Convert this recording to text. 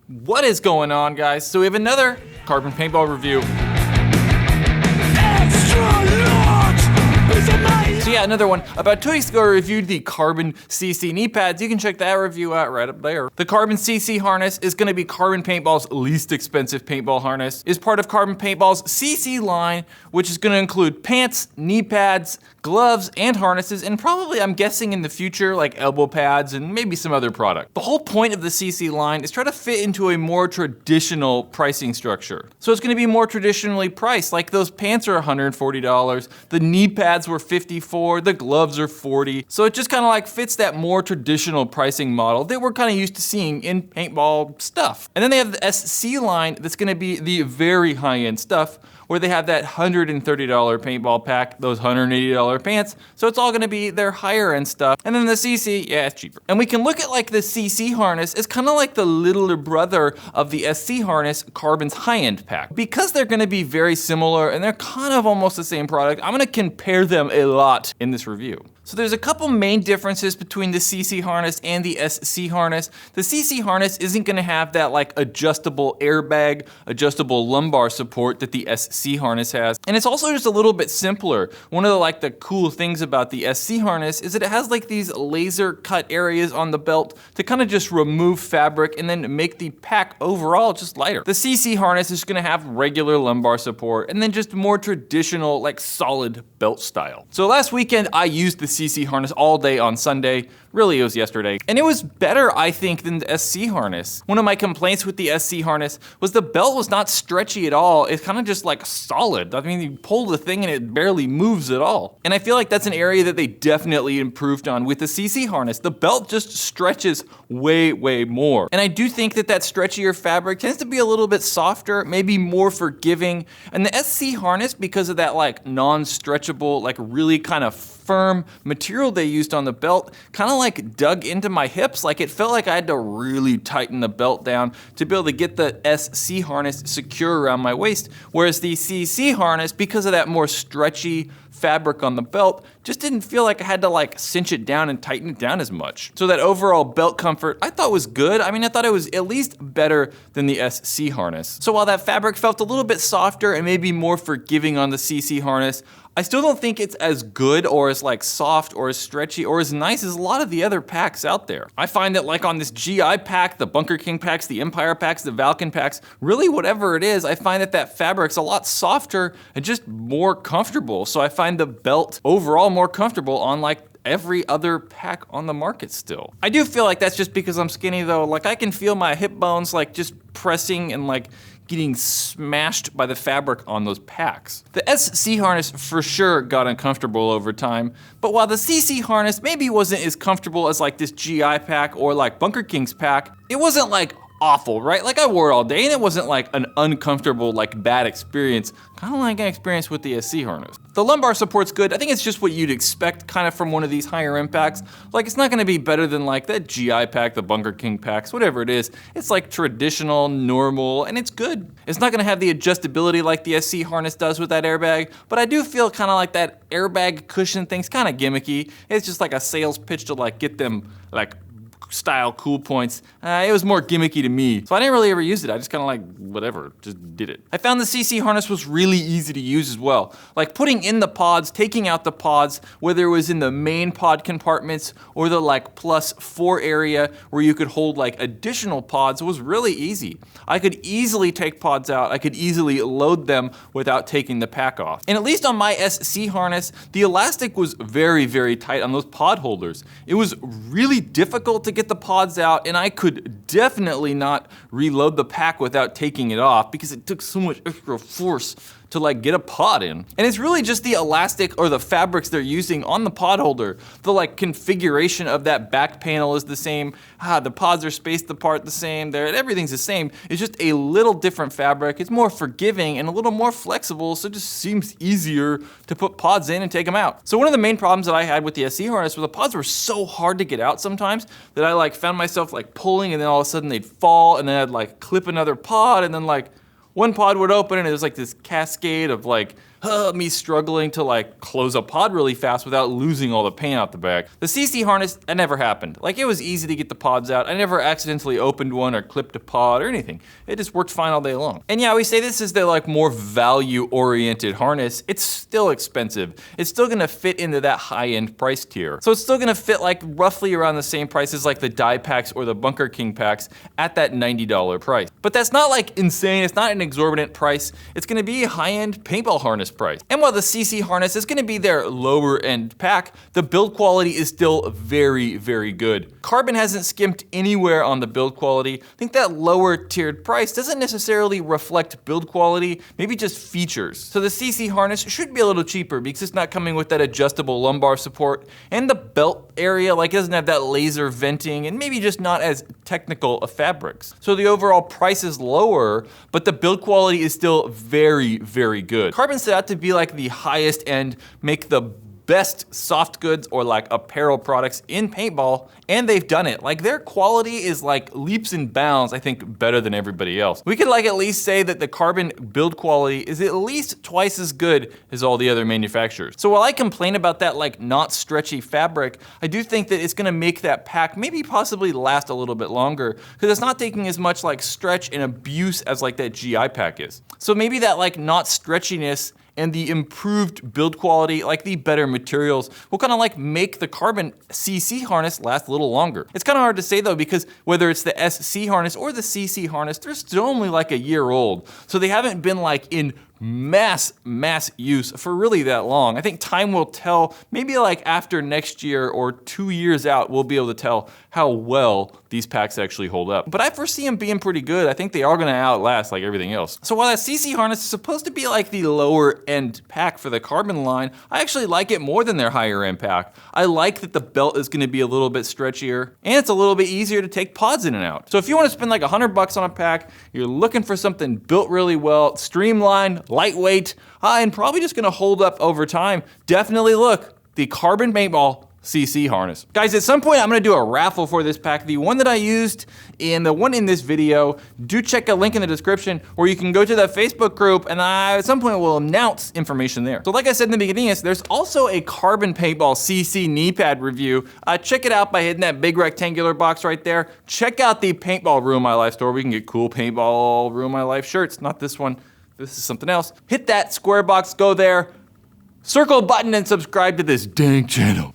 What is going on, guys? So we have another carbon paintball review. So yeah, another one. About 2 weeks ago, I reviewed the Carbon CC knee pads. You can check that review out right up there. The Carbon CC harness is gonna be Carbon Paintball's least expensive paintball harness. It's part of Carbon Paintball's CC line, which is gonna include pants, knee pads, gloves, and harnesses, and probably, I'm guessing in the future, like elbow pads and maybe some other product. The whole point of the CC line is try to fit into a more traditional pricing structure. So it's gonna be more traditionally priced, like those pants are $140, the knee pads were $54, the gloves are $40. So it just kind of like fits that more traditional pricing model that we're kind of used to seeing in paintball stuff. And then they have the SC line that's gonna be the very high-end stuff, where they have that $130 paintball pack, those $180 pants, so it's all gonna be their higher end stuff. And then the CC, yeah, it's cheaper. And we can look at like the CC harness as kind of like the littler brother of the SC harness, Carbon's high-end pack. Because they're gonna be very similar and they're kind of almost the same product, I'm gonna compare them a lot in this review. So there's a couple main differences between the CC harness and the SC harness. The CC harness isn't gonna have that like adjustable airbag, adjustable lumbar support that the SC harness has. And it's also just a little bit simpler. One of the cool things about the SC harness is that it has like these laser cut areas on the belt to kind of just remove fabric and then make the pack overall just lighter. The CC harness is gonna have regular lumbar support and then just more traditional like solid belt style. So last weekend I used the CC harness all day on Sunday. Really, it was yesterday. And it was better, I think, than the SC harness. One of my complaints with the SC harness was the belt was not stretchy at all. It's kind of just like solid. I mean, you pull the thing and it barely moves at all. And I feel like that's an area that they definitely improved on with the CC harness. The belt just stretches way, way more. And I do think that that stretchier fabric tends to be a little bit softer, maybe more forgiving. And the SC harness, because of that like non-stretchable, like really kind of firm material they used on the belt, kind of like dug into my hips. Like it felt like I had to really tighten the belt down to be able to get the SC harness secure around my waist. Whereas the CC harness, because of that more stretchy fabric on the belt, just didn't feel like I had to like cinch it down and tighten it down as much. So that overall belt comfort I thought was good. I mean, I thought it was at least better than the SC harness. So while that fabric felt a little bit softer and maybe more forgiving on the CC harness, I still don't think it's as good or as like soft or as stretchy or as nice as a lot of the other packs out there. I find that like on this GI pack, the Bunker King packs, the Empire packs, the Valken packs, really whatever it is, I find that that fabric's a lot softer and just more comfortable. So I find the belt overall more comfortable on like every other pack on the market still. I do feel like that's just because I'm skinny though. Like I can feel my hip bones like just pressing and like getting smashed by the fabric on those packs. The SC harness for sure got uncomfortable over time, but while the CC harness maybe wasn't as comfortable as like this GI pack or like Bunker King's pack, it wasn't like awful, right? Like I wore it all day and it wasn't like an uncomfortable, like bad experience, kind of like an experience with the SC harness. The lumbar support's good. I think it's just what you'd expect kind of from one of these higher end packs. Like it's not gonna be better than like that GI pack, the Bunker King packs, whatever it is. It's like traditional, normal, and it's good. It's not gonna have the adjustability like the SC harness does with that airbag, but I do feel kind of like that airbag cushion thing's kind of gimmicky. It's just like a sales pitch to like get them like style cool points. It was more gimmicky to me. So I didn't really ever use it. I just kind of like, whatever, just did it. I found the CC harness was really easy to use as well. Like putting in the pods, taking out the pods, whether it was in the main pod compartments or the like +4 area where you could hold like additional pods was really easy. I could easily take pods out. I could easily load them without taking the pack off. And at least on my SC harness, the elastic was very, very tight on those pod holders. It was really difficult to get the pods out, and I could definitely not reload the pack without taking it off because it took so much extra force to like get a pod in. And it's really just the elastic or the fabrics they're using on the pod holder. The like configuration of that back panel is the same. The pods are spaced apart the same. Everything's the same. It's just a little different fabric. It's more forgiving and a little more flexible, so it just seems easier to put pods in and take them out. So one of the main problems that I had with the SC harness was the pods were so hard to get out sometimes that I like found myself like pulling and then all of a sudden they'd fall and then I'd like clip another pod and then like one pod would open and it was like this cascade of like me struggling to like close a pod really fast without losing all the paint out the back. The CC harness, that never happened. Like, it was easy to get the pods out. I never accidentally opened one or clipped a pod or anything. It just worked fine all day long. And yeah, we say this is the like more value-oriented harness. It's still expensive. It's still gonna fit into that high-end price tier. So it's still gonna fit like roughly around the same price as like the die packs or the Bunker King packs at that $90 price. But that's not like insane. It's not an exorbitant price. It's gonna be a high-end paintball harness price. And while the CC harness is gonna be their lower end pack, the build quality is still very, very good. Carbon hasn't skimped anywhere on the build quality. I think that lower tiered price doesn't necessarily reflect build quality, maybe just features. So the CC harness should be a little cheaper because it's not coming with that adjustable lumbar support, and the belt area like doesn't have that laser venting, and maybe just not as technical of fabrics. So the overall price is lower, but the build quality is still very, very good. Carbon set out to be like the highest end, make the best soft goods or like apparel products in paintball, and they've done it. Like, their quality is like leaps and bounds, I think, better than everybody else. We could like at least say that the Carbon build quality is at least twice as good as all the other manufacturers. So while I complain about that like not stretchy fabric, I do think that it's gonna make that pack maybe possibly last a little bit longer, because it's not taking as much like stretch and abuse as like that GI pack is. So maybe that like not stretchiness and the improved build quality, like the better materials, will kind of like make the Carbon CC harness last a little longer. It's kind of hard to say though, because whether it's the SC harness or the CC harness, they're still only like a year old. So they haven't been like in mass use for really that long. I think time will tell. Maybe like after next year or 2 years out, we'll be able to tell how well these packs actually hold up. But I foresee them being pretty good. I think they are gonna outlast like everything else. So while that CC harness is supposed to be like the lower end pack for the Carbon line, I actually like it more than their higher end pack. I like that the belt is gonna be a little bit stretchier, and it's a little bit easier to take pods in and out. So if you wanna spend like $100 on a pack, you're looking for something built really well, streamlined, lightweight, and probably just gonna hold up over time, definitely look, the Carbon Paintball CC harness. Guys, at some point I'm gonna do a raffle for this pack, the one that I used and the one in this video. Do check a link in the description, or you can go to the Facebook group, and I at some point will announce information there. So like I said in the beginning, there's also a Carbon Paintball CC knee pad review. Check it out by hitting that big rectangular box right there. Check out the Paintball Ruin My Life store. We can get cool Paintball Ruin My Life shirts, not this one. This is something else. Hit that square box, go there, circle a button, and subscribe to this dang channel.